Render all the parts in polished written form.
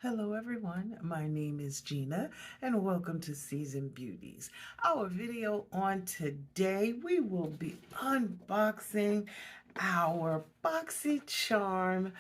Hello everyone, my name is Gina and welcome to Season Beauties. Our video on today, we will be unboxing our BoxyCharm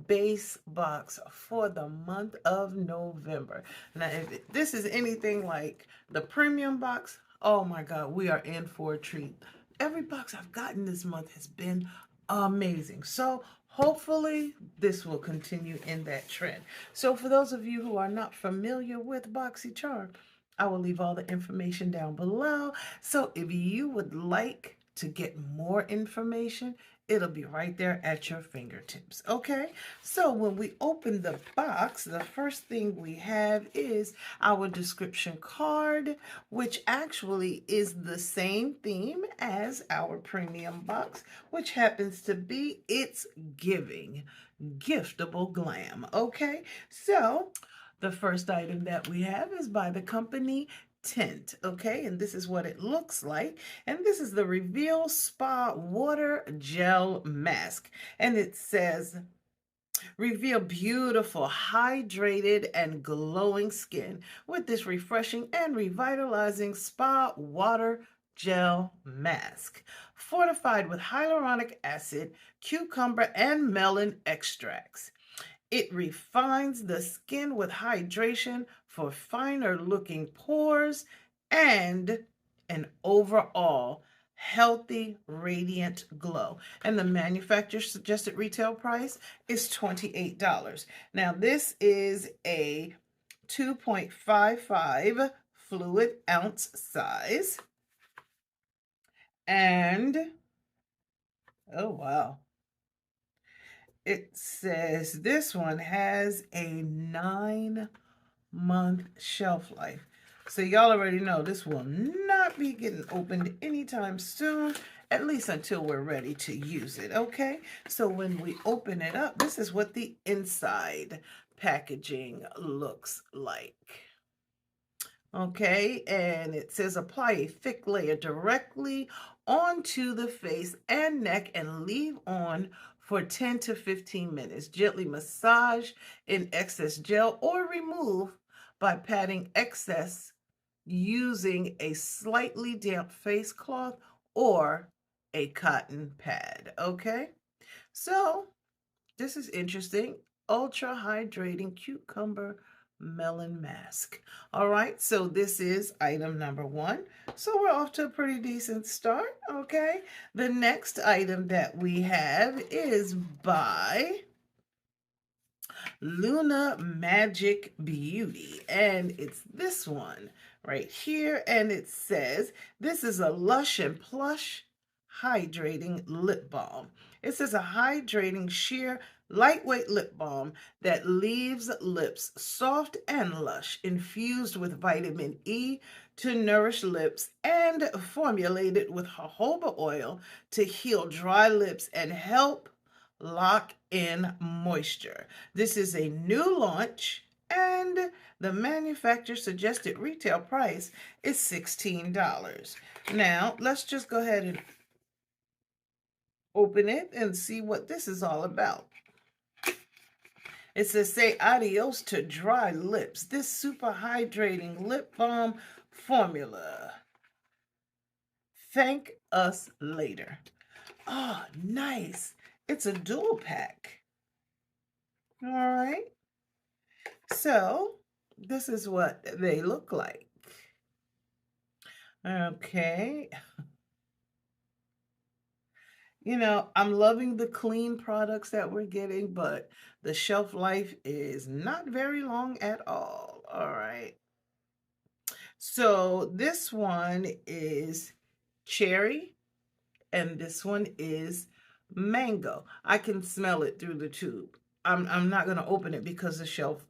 base box for the month of November. Now if this is anything like the premium box, oh my god, we are in for a treat. Every box I've gotten this month has been amazing. So hopefully this will continue in that trend. So for those of you who are not familiar with BoxyCharm, I will leave all the information down below. So if you would like to get more information, it'll be right there at your fingertips. Okay, so when we open the box, the first thing we have is our description card, which actually is the same theme as our premium box, which happens to be It's Giving Giftable Glam. Okay, so the first item that we have is by the company Tint, okay, and this is what it looks like, and this is the Reveal Spa Water Gel Mask, and it says reveal beautiful, hydrated, and glowing skin with this refreshing and revitalizing spa water gel mask, fortified with hyaluronic acid, cucumber, and melon extracts. It refines the skin with hydration for finer looking pores and an overall healthy, radiant glow. And the manufacturer's suggested retail price is $28. Now, this is a 2.55 fluid ounce size. And, oh wow. It says this one has a 9-month shelf life. So y'all already know this will not be getting opened anytime soon, at least until we're ready to use it, okay? So when we open it up, this is what the inside packaging looks like. Okay, and it says apply a thick layer directly onto the face and neck and leave on for 10 to 15 minutes. Gently massage in excess gel or remove by patting excess using a slightly damp face cloth or a cotton pad. Okay, so this is interesting. Ultra hydrating cucumber melon mask. All right, so this is item number 1. So we're off to a pretty decent start. Okay, the next item that we have is by Luna Magic Beauty, and it's this one right here, and it says this is a lush and plush hydrating lip balm. It says a hydrating sheer lightweight lip balm that leaves lips soft and lush, infused with vitamin E to nourish lips and formulated with jojoba oil to heal dry lips and help lock in moisture. This is a new launch, and the manufacturer suggested retail price is $16. Now, let's just go ahead and open it and see what this is all about. It says, say adios to dry lips. This super hydrating lip balm formula. Thank us later. Oh, nice. It's a dual pack. All right. So this is what they look like. Okay. You know, I'm loving the clean products that we're getting, but the shelf life is not very long at all. All right. So this one is cherry, and this one is mango. I can smell it through the tube. I'm not going to open it because the shelf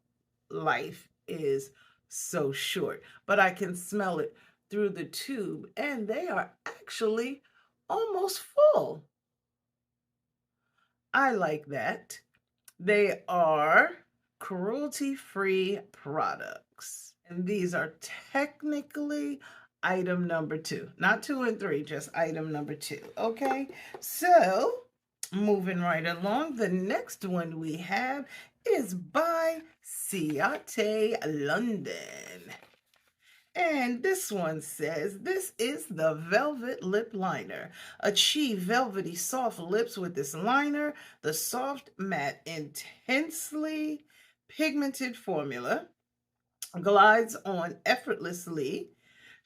life is so short, but I can smell it through the tube, and they are actually almost full. I like that. They are cruelty-free products, and these are technically item number 2, not 2 and 3, just item number 2. Okay, so moving right along, the next one we have is by CIATE London. And this one says, this is the Velvet Lip Liner. Achieve velvety soft lips with this liner. The soft, matte, intensely pigmented formula glides on effortlessly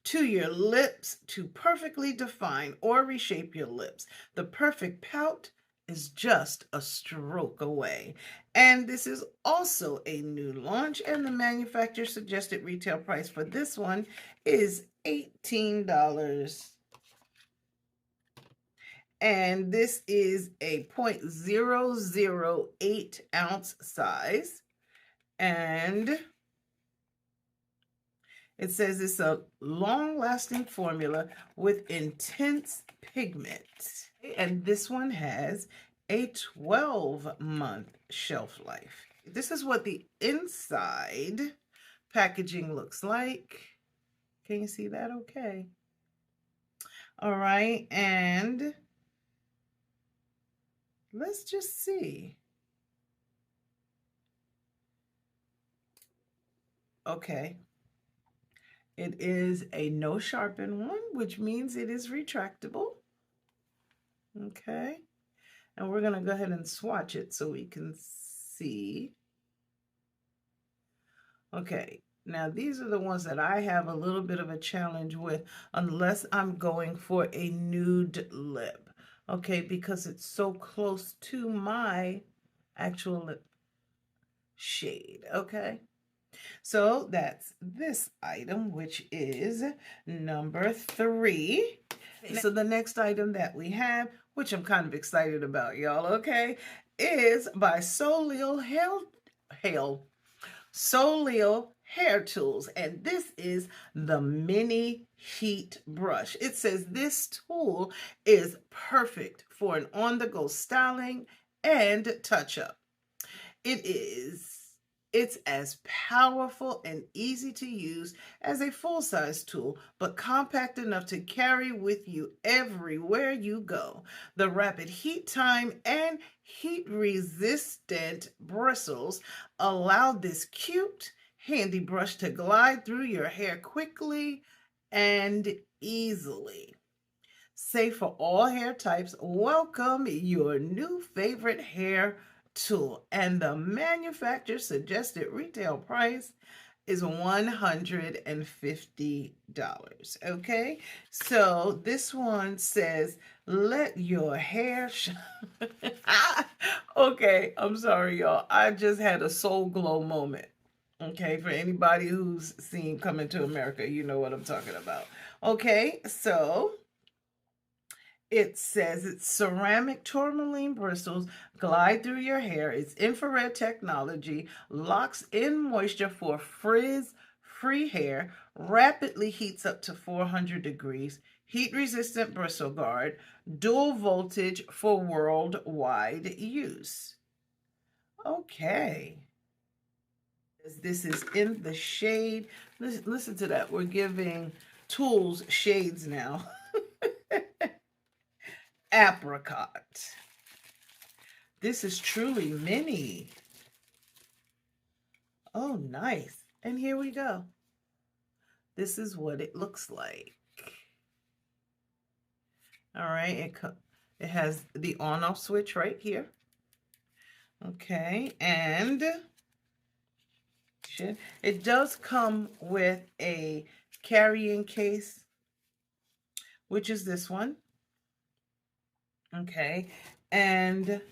to your lips to perfectly define or reshape your lips. The perfect pout is just a stroke away. And this is also a new launch, and the manufacturer suggested retail price for this one is $18. And this is a 0.008 ounce size. And it says it's a long-lasting formula with intense pigment. And this one has a 12-month shelf life. This is what the inside packaging looks like. Can you see that okay? All right, and let's just see. Okay. It is a no sharpen one, which means it is retractable. Okay. And we're going to go ahead and swatch it so we can see. Okay. Now, these are the ones that I have a little bit of a challenge with unless I'm going for a nude lip. Okay, because it's so close to my actual lip shade. Okay. So that's this item, which is number 3. So the next item that we have, which I'm kind of excited about, y'all, okay, is by Solil Hair Tools. And this is the mini heat brush. It says this tool is perfect for an on-the-go styling and touch-up. It's as powerful and easy to use as a full-size tool, but compact enough to carry with you everywhere you go. The rapid heat time and heat-resistant bristles allow this cute, handy brush to glide through your hair quickly and easily. Safe for all hair types. Welcome your new favorite hair tool, and the manufacturer suggested retail price is $150. Okay, so this one says let your hair shine. Okay, I'm sorry, y'all. I just had a soul glow moment. Okay, for anybody who's seen Coming to America, you know what I'm talking about. Okay, so it says it's ceramic tourmaline bristles glide through your hair. It's infrared technology, locks in moisture for frizz-free hair, rapidly heats up to 400 degrees, heat-resistant bristle guard, dual voltage for worldwide use. Okay. This is in the shade. Listen to that. We're giving tools shades now. Apricot. This is truly mini. Oh, nice. And here we go. This is what it looks like. All right, it has the on-off switch right here. Okay, and it does come with a carrying case, which is this one. Okay, and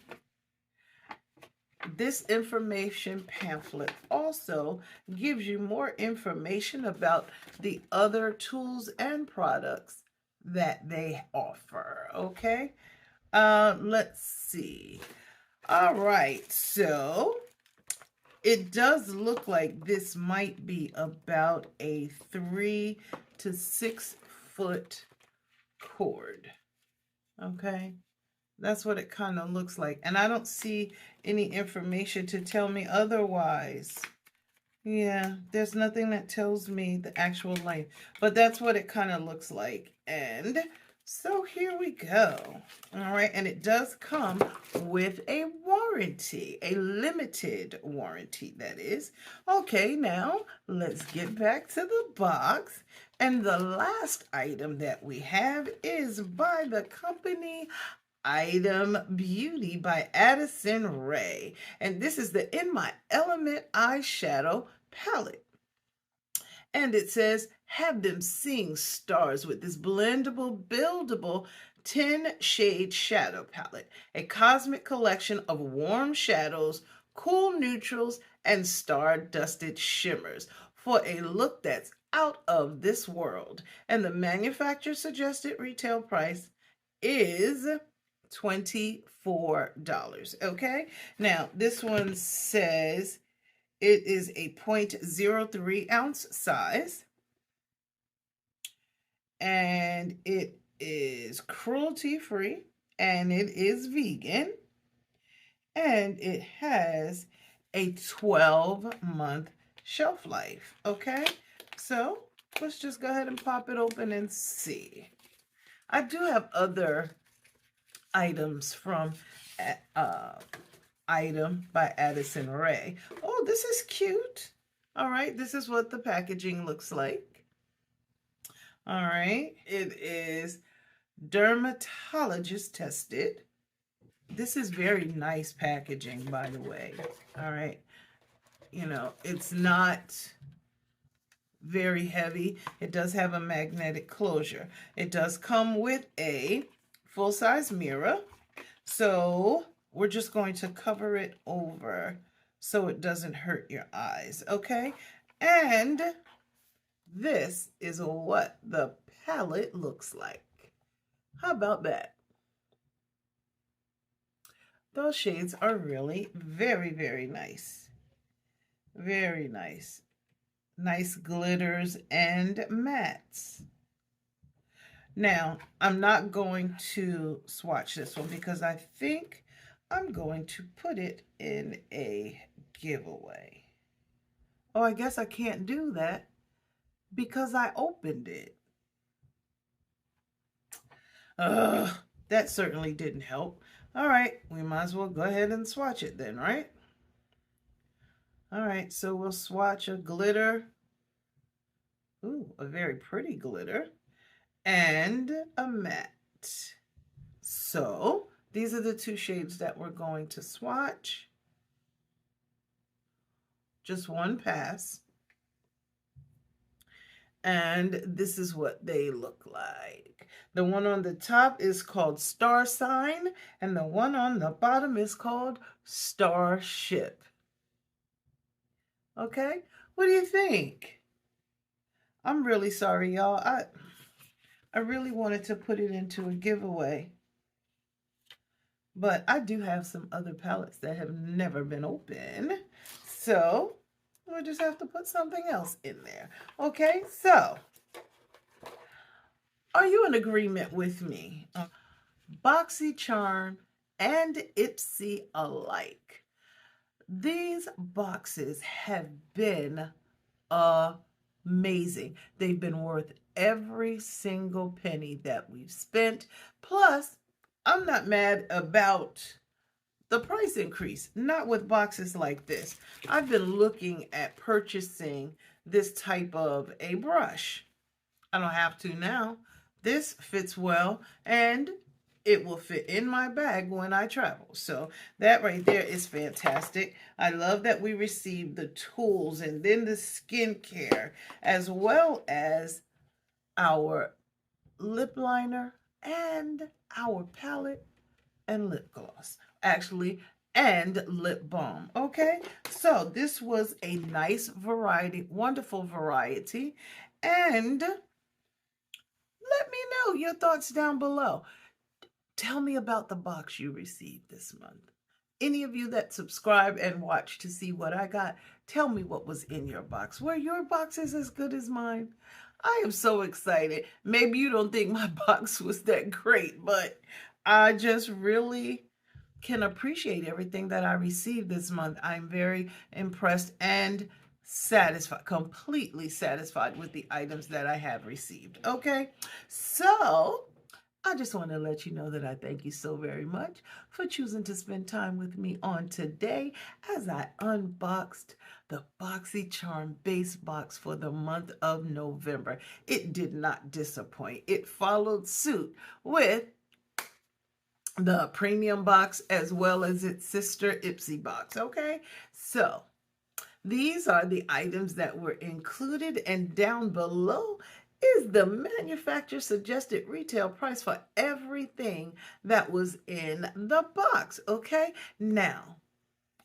this information pamphlet also gives you more information about the other tools and products that they offer. Okay, let's see. All right, so it does look like this might be about a 3 to 6 foot cord. Okay, that's what it kind of looks like. And I don't see any information to tell me otherwise. Yeah, there's nothing that tells me the actual length, but that's what it kind of looks like. And So here we go. All right, and it does come with a warranty, a limited warranty, that is. Okay, now let's get back to the box. And the last item that we have is by the company Item Beauty by Addison Rae. And this is the In My Element eyeshadow palette. And it says, have them sing stars with this blendable, buildable 10-shade shadow palette. A cosmic collection of warm shadows, cool neutrals, and star-dusted shimmers for a look that's out of this world. And the manufacturer suggested retail price is $24. Okay, now this one says it is a 0.03 ounce size, and it is cruelty free, and it is vegan, and it has a 12-month shelf life. Okay, so let's just go ahead and pop it open and see. I do have other items from Item by Addison Rae. Oh, this is cute. All right, this is what the packaging looks like. All right, it is dermatologist tested. This is very nice packaging, by the way. All right, you know, it's not very heavy. It does have a magnetic closure. It does come with a full-size mirror. So we're just going to cover it over so it doesn't hurt your eyes, okay? And this is what the palette looks like. How about that? Those shades are really very, very nice. Very nice. Nice glitters and mattes. Now, I'm not going to swatch this one because I think I'm going to put it in a giveaway. Oh, I guess I can't do that because I opened it. That certainly didn't help. All right, we might as well go ahead and swatch it then, right? All right, so we'll swatch a glitter. Ooh, a very pretty glitter. And a matte. So these are the two shades that we're going to swatch. Just one pass. And this is what they look like. The one on the top is called Star Sign, and the one on the bottom is called Starship. Okay, what do you think? I'm really sorry, y'all. I really wanted to put it into a giveaway, but I do have some other palettes that have never been opened, so we'll just have to put something else in there. Okay, so are you in agreement with me? BoxyCharm and Ipsy alike. These boxes have been amazing. They've been worth every single penny that we've spent. Plus, I'm not mad about the price increase, not with boxes like this. I've been looking at purchasing this type of a brush. I don't have to now. This fits well, and it will fit in my bag when I travel. So that right there is fantastic. I love that we received the tools and then the skincare, as well as our lip liner and our palette and lip gloss. Actually, and lip balm. Okay, so this was a nice variety, wonderful variety. And let me know your thoughts down below. Tell me about the box you received this month. Any of you that subscribe and watch to see what I got, tell me what was in your box. Were your boxes as good as mine? I am so excited. Maybe you don't think my box was that great, but I just really can appreciate everything that I received this month. I'm very impressed and satisfied, completely satisfied with the items that I have received. Okay, so I just want to let you know that I thank you so very much for choosing to spend time with me on today as I unboxed the BoxyCharm base box for the month of November. It did not disappoint. It followed suit with the premium box as well as its sister Ipsy box, okay? So these are the items that were included, and down below is the manufacturer suggested retail price for everything that was in the box, okay? Now,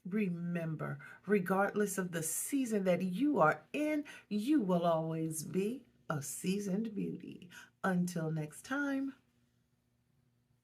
remember, regardless of the season that you are in, you will always be a seasoned beauty. Until next time.